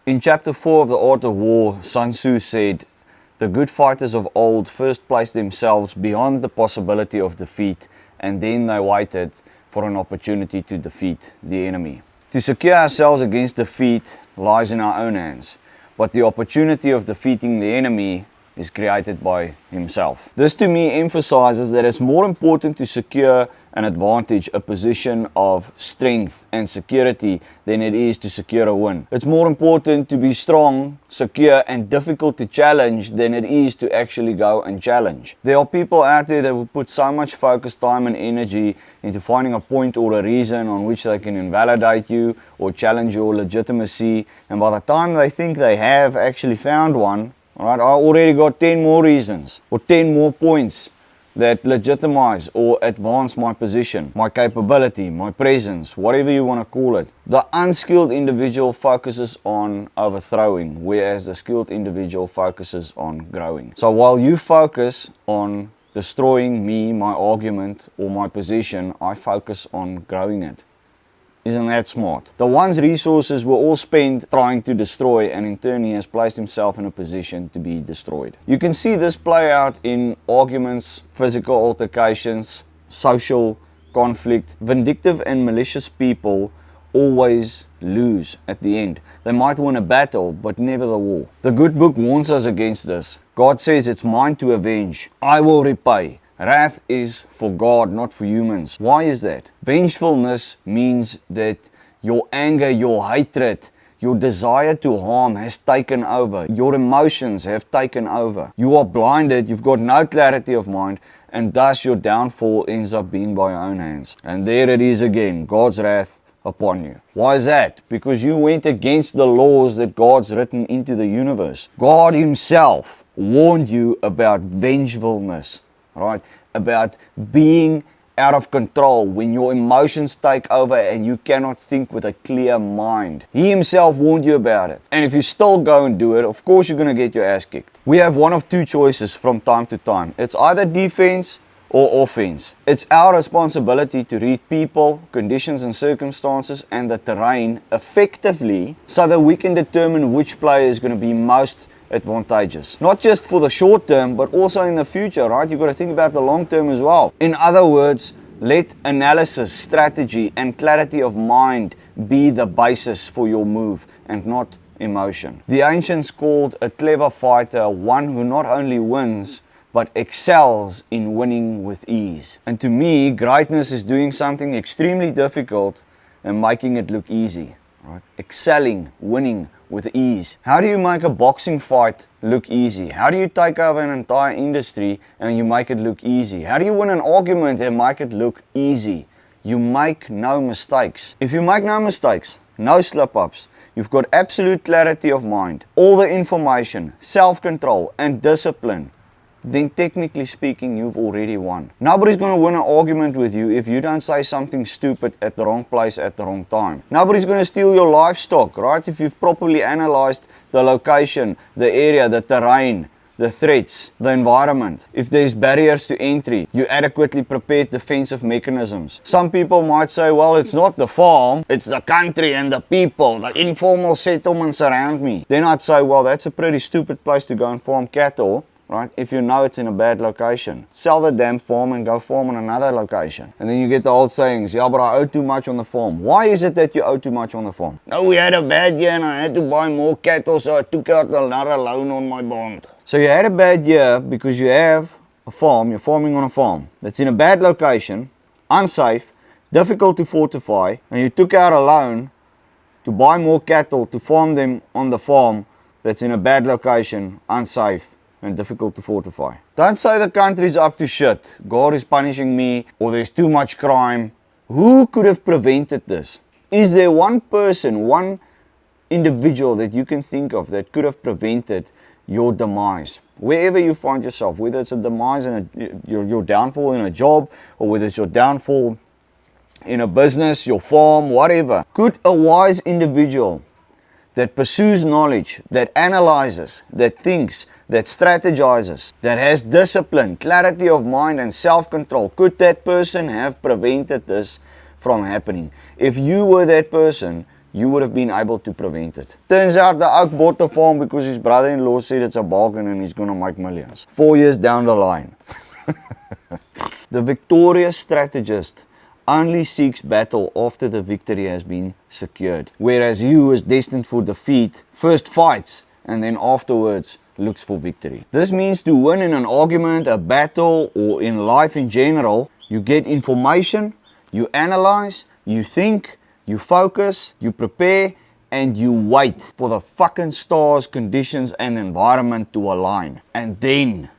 In chapter 4 of The Art of War, Sun Tzu said, "The good fighters of old first placed themselves beyond the possibility of defeat, and then they waited for an opportunity to defeat the enemy." To secure ourselves against defeat lies in our own hands, but the opportunity of defeating the enemy is created by himself. This to me emphasizes that it's more important to secure an advantage, a position of strength and security, than it is to secure a win. It's more important to be strong, secure, and difficult to challenge than it is to actually go and challenge. There are people out there that will put so much focus, time, and energy into finding a point or a reason on which they can invalidate you or challenge your legitimacy, and by the time they think they have actually found one, alright, I already got 10 more reasons or 10 more points that legitimize or advance my position, my capability, my presence, whatever you want to call it. The unskilled individual focuses on overthrowing, whereas the skilled individual focuses on growing. So while you focus on destroying me, my argument, or my position, I focus on growing it. Isn't that smart? The one's resources were all spent trying to destroy, and in turn he has placed himself in a position to be destroyed. You can see this play out in arguments, physical altercations, social conflict. Vindictive and malicious people always lose at the end. They might win a battle, but never the war. The good book warns us against this. God says, "It's mine to avenge. I will repay." Wrath is for God, not for humans. Why is that? Vengefulness means that your anger, your hatred, your desire to harm has taken over. Your emotions have taken over. You are blinded, you've got no clarity of mind, and thus your downfall ends up being by your own hands. And there it is again, God's wrath upon you. Why is that? Because you went against the laws that God's written into the universe. God himself warned you about vengefulness. Right, about being out of control when your emotions take over and you cannot think with a clear mind. He himself warned you about it. And if you still go and do it, of course you're going to get your ass kicked. We have one of two choices from time to time. It's either defense or offense. It's our responsibility to read people, conditions and circumstances and the terrain effectively so that we can determine which player is going to be most advantageous. Not just for the short term, but also in the future, right? You've got to think about the long term as well. In other words, let analysis, strategy, and clarity of mind be the basis for your move and not emotion. The ancients called a clever fighter one who not only wins, but excels in winning with ease. And to me, greatness is doing something extremely difficult and making it look easy. Right? Excelling, winning with ease. How do you make a boxing fight look easy? How do you take over an entire industry and you make it look easy? How do you win an argument and make it look easy? You make no mistakes. If you make no mistakes, no slip-ups, you've got absolute clarity of mind, all the information, self-control and discipline, then technically speaking, you've already won. Nobody's going to win an argument with you if you don't say something stupid at the wrong place at the wrong time. Nobody's going to steal your livestock, right? If you've properly analyzed the location, the area, the terrain, the threats, the environment. If there's barriers to entry, you adequately prepared defensive mechanisms. Some people might say, well, it's not the farm, it's the country and the people, the informal settlements around me. Then I'd say, well, that's a pretty stupid place to go and farm cattle. Right? If you know it's in a bad location. Sell the damn farm and go farm on another location. And then you get the old sayings, yeah, but I owe too much on the farm. Why is it that you owe too much on the farm? No, we had a bad year and I had to buy more cattle, so I took out another loan on my bond. So you had a bad year because you have a farm, you're farming on a farm that's in a bad location, unsafe, difficult to fortify, and you took out a loan to buy more cattle to farm them on the farm that's in a bad location, unsafe, and difficult to fortify. Don't say the country's up to shit, God is punishing me, or there's too much crime. Who could have prevented this? Is there one person, one individual that you can think of that could have prevented your demise? Wherever you find yourself, whether it's a demise in your downfall in a job, or whether it's your downfall in a business, your farm, whatever. Could a wise individual that pursues knowledge, that analyzes, that thinks, that strategizes, that has discipline, clarity of mind and self-control, could that person have prevented this from happening? If you were that person, you would have been able to prevent it. Turns out the oak bought the farm because his brother-in-law said it's a bargain and he's gonna make millions. 4 years down the line. The victorious strategist only seeks battle after the victory has been secured, whereas he who is destined for defeat first fights and then afterwards looks for victory. This means to win in an argument, a battle, or in life in general, you get information, you analyze, you think, you focus, you prepare, and you wait for the fucking stars, conditions, and environment to align. And then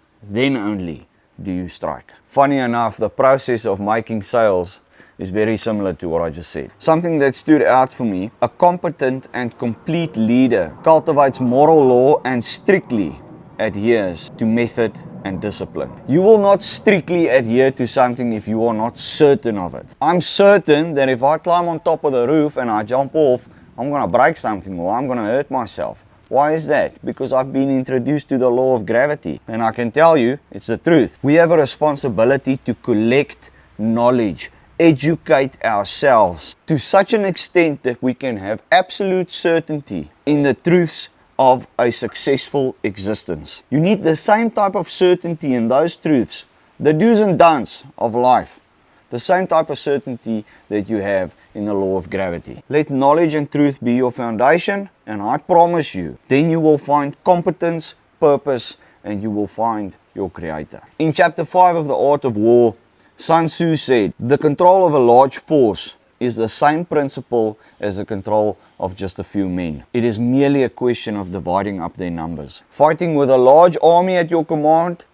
only do you strike. Funny enough, the process of making sales is very similar to what I just said. Something that stood out for me: a competent and complete leader cultivates moral law and strictly adheres to method and discipline. You will not strictly adhere to something if you are not certain of it. I'm certain that if I climb on top of the roof and I jump off, I'm gonna break something or I'm gonna hurt myself. Why is that? Because I've been introduced to the law of gravity, and I can tell you it's the truth. We have a responsibility to collect knowledge, educate ourselves to such an extent that we can have absolute certainty in the truths of a successful existence. You need the same type of certainty in those truths, the do's and don'ts of life, the same type of certainty that you have in the law of gravity. Let knowledge and truth be your foundation, and I promise you, then you will find competence, purpose, and you will find your creator. In chapter 5 of The Art of War, Sun Tzu said, the control of a large force is the same principle as the control of just a few men. It is merely a question of dividing up their numbers. Fighting with a large army at your command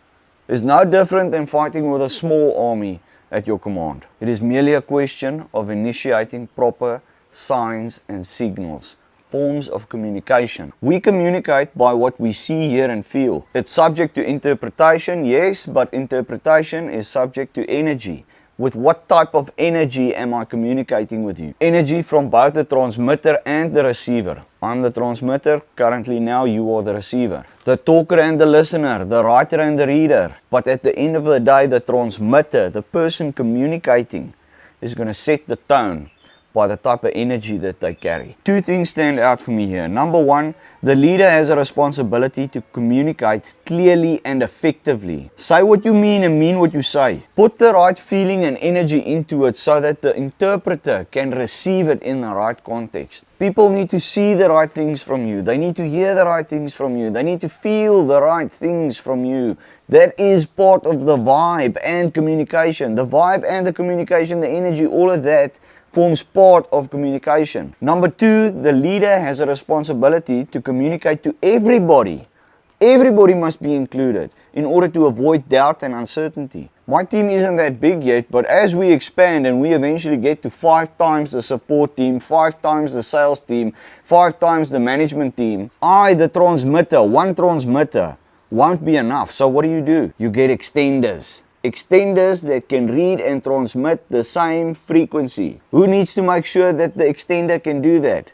is no different than fighting with a small army at your command. It is merely a question of initiating proper signs and signals, forms of communication. We communicate by what we see, hear, and feel. It's subject to interpretation, yes, but interpretation is subject to energy. With what type of energy am I communicating with you? Energy from both the transmitter and the receiver. I'm the transmitter, currently now you are the receiver. The talker and the listener, the writer and the reader. But at the end of the day, the transmitter, the person communicating, is going to set the tone by the type of energy that they carry. Two things stand out for me here. Number one, the leader has a responsibility to communicate clearly and effectively. Say what you mean and mean what you say. Put the right feeling and energy into it so that the interpreter can receive it in the right context. People need to see the right things from you. They need to hear the right things from you. They need to feel the right things from you. That is part of the vibe and communication. The vibe and the communication, the energy, all of that forms part of communication. Number two, the leader has a responsibility to communicate to everybody. Everybody must be included in order to avoid doubt and uncertainty. My team isn't that big yet, but as we expand and we eventually get to 5 times the support team, 5 times the sales team, 5 times the management team, the transmitter, one transmitter, won't be enough. So what do? You get extenders. Extenders that can read and transmit the same frequency. Who needs to make sure that the extender can do that?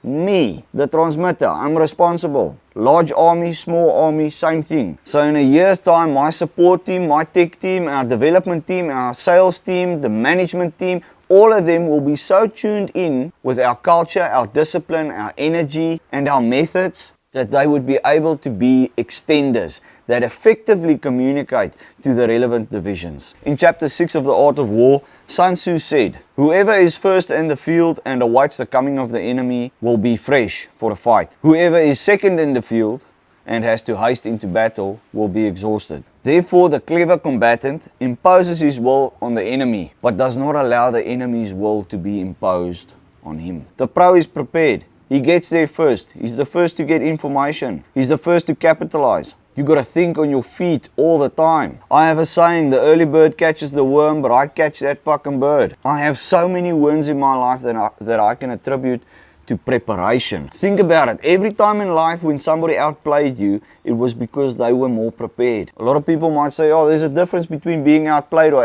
Me, the transmitter. I'm responsible. Large army, small army, same thing. So in a year's time, my support team, my tech team, our development team, our sales team, the management team, all of them will be so tuned in with our culture, our discipline, our energy, and our methods that they would be able to be extenders that effectively communicate to the relevant divisions. In chapter 6 of The Art of War, Sun Tzu said, whoever is first in the field and awaits the coming of the enemy will be fresh for a fight. Whoever is second in the field and has to haste into battle will be exhausted. Therefore, the clever combatant imposes his will on the enemy, but does not allow the enemy's will to be imposed on him. The pro is prepared. He gets there first. He's the first to get information. He's the first to capitalize. You got to think on your feet all the time. I have a saying, the early bird catches the worm, but I catch that fucking bird. I have so many wins in my life that I can attribute to preparation. Think about it. Every time in life when somebody outplayed you, it was because they were more prepared. A lot of people might say, oh, there's a difference between being outplayed or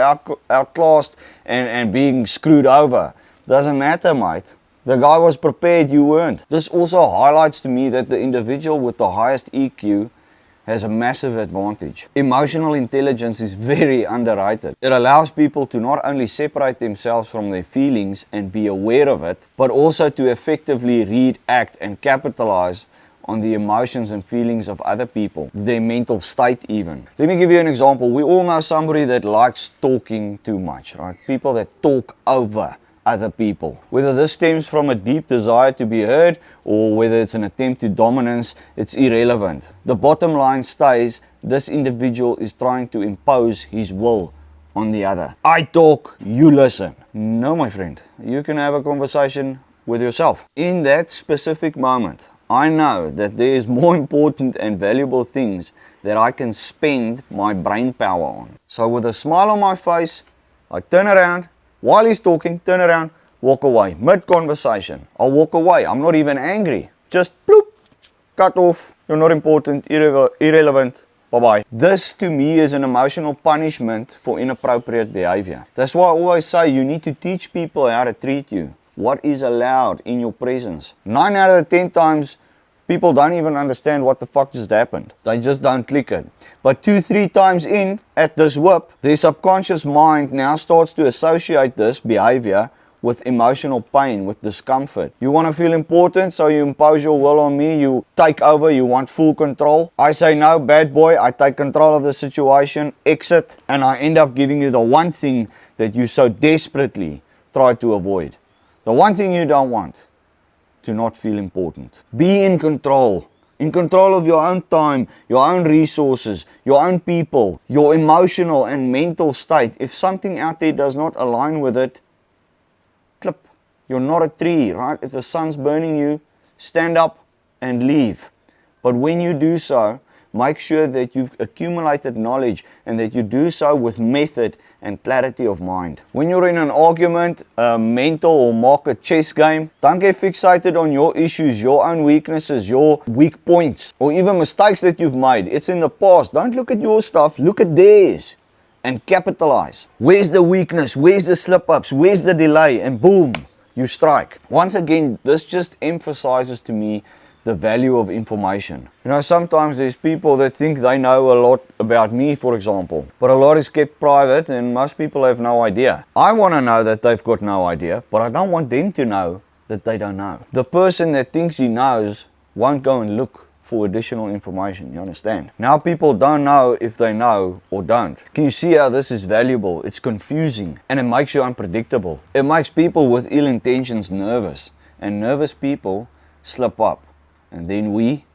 outclassed and being screwed over. Doesn't matter, mate. The guy was prepared, you weren't. This also highlights to me that the individual with the highest EQ has a massive advantage. Emotional intelligence is very underrated. It allows people to not only separate themselves from their feelings and be aware of it, but also to effectively read, act, and capitalize on the emotions and feelings of other people, their mental state even. Let me give you an example. We all know somebody that likes talking too much, right? People that talk over other people. Whether this stems from a deep desire to be heard or whether it's an attempt to dominance, it's irrelevant. The bottom line stays, this individual is trying to impose his will on the other. I talk, you listen. No, my friend, you can have a conversation with yourself. In that specific moment, I know that there is more important and valuable things that I can spend my brain power on. So with a smile on my face, I turn around, while he's talking, turn around, walk away. Mid-conversation, I'll walk away. I'm not even angry. Just bloop, cut off, you're not important, irrelevant, bye-bye. This to me is an emotional punishment for inappropriate behavior. That's why I always say you need to teach people how to treat you. What is allowed in your presence. 9 out of 10 times, people don't even understand what the fuck just happened. They just don't click it. But 2-3 times in, at this whip, their subconscious mind now starts to associate this behavior with emotional pain, with discomfort. You want to feel important, so you impose your will on me, you take over, you want full control. I say no, bad boy, I take control of the situation, exit, and I end up giving you the one thing that you so desperately try to avoid. The one thing you don't want, to not feel important. Be in control of your own time, your own resources, your own people, your emotional and mental state. If something out there does not align with it, clip. You're not a tree, right? If the sun's burning you, stand up and leave. But when you do so, make sure that you've accumulated knowledge and that you do so with method and clarity of mind. When you're in an argument, a mental or market chess game, don't get fixated on your issues, your own weaknesses, your weak points, or even mistakes that you've made. It's in the past. Don't look at your stuff, look at theirs and capitalize. Where's the weakness? Where's the slip-ups? Where's the delay? And boom, you strike. Once again, this just emphasizes to me the value of information. You know, sometimes there's people that think they know a lot about me, for example, but a lot is kept private and most people have no idea. I want to know that they've got no idea, but I don't want them to know that they don't know. The person that thinks he knows won't go and look for additional information, you understand? Now people don't know if they know or don't. Can you see how this is valuable? It's confusing and it makes you unpredictable. It makes people with ill intentions nervous, and nervous people slip up. And then we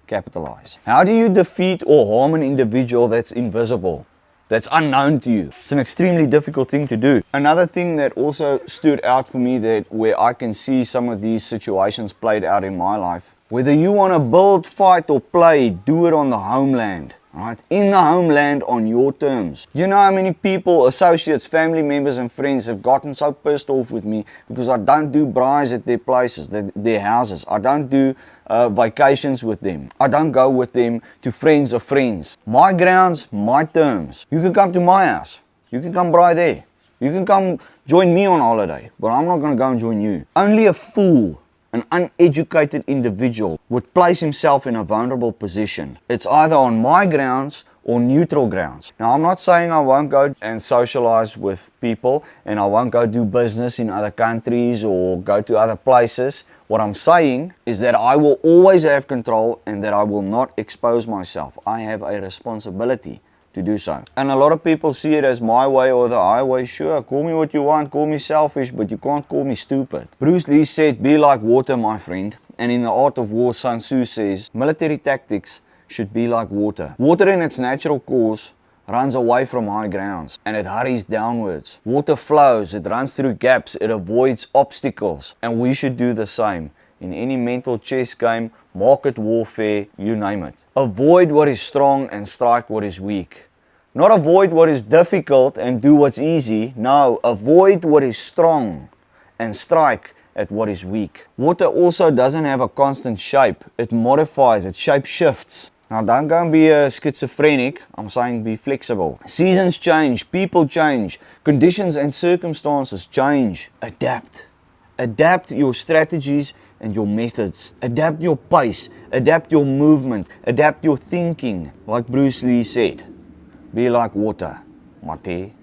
capitalize. How do you defeat or harm an individual that's invisible, that's unknown to you? It's an extremely difficult thing to do. Another thing that also stood out for me, that where I can see some of these situations played out in my life, whether you want to build, fight or play, do it on the homeland. Right? In the homeland on your terms. You know how many people, associates, family members and friends have gotten so pissed off with me because I don't do braais at their places, their houses. I don't do vacations with them. I don't go with them to friends of friends. My grounds, my terms. You can come to my house. You can come braai there. You can come join me on holiday, but I'm not going to go and join you. Only a fool, an uneducated individual, would place himself in a vulnerable position. It's either on my grounds or neutral grounds. Now, I'm not saying I won't go and socialize with people and I won't go do business in other countries or go to other places. What I'm saying is that I will always have control and that I will not expose myself. I have a responsibility to do so. And a lot of people see it as my way or the highway. Sure, call me what you want, call me selfish, but you can't call me stupid. Bruce Lee said, be like water, my friend. And in the art of war, Sun Tzu says, military tactics should be like water. Water in its natural course runs away from high grounds and it hurries downwards. Water flows, it runs through gaps, it avoids obstacles. And we should do the same in any mental chess game, market warfare, you name it. Avoid what is strong and strike what is weak. Not avoid what is difficult and do what's easy. No, avoid what is strong and strike at what is weak. Water also doesn't have a constant shape. It modifies, it shape shifts. Now don't go and be a schizophrenic. I'm saying be flexible. Seasons change, people change, conditions and circumstances change. Adapt. Adapt your strategies and your methods. Adapt your pace. Adapt your movement. Adapt your thinking. Like Bruce Lee said, be like water, mate.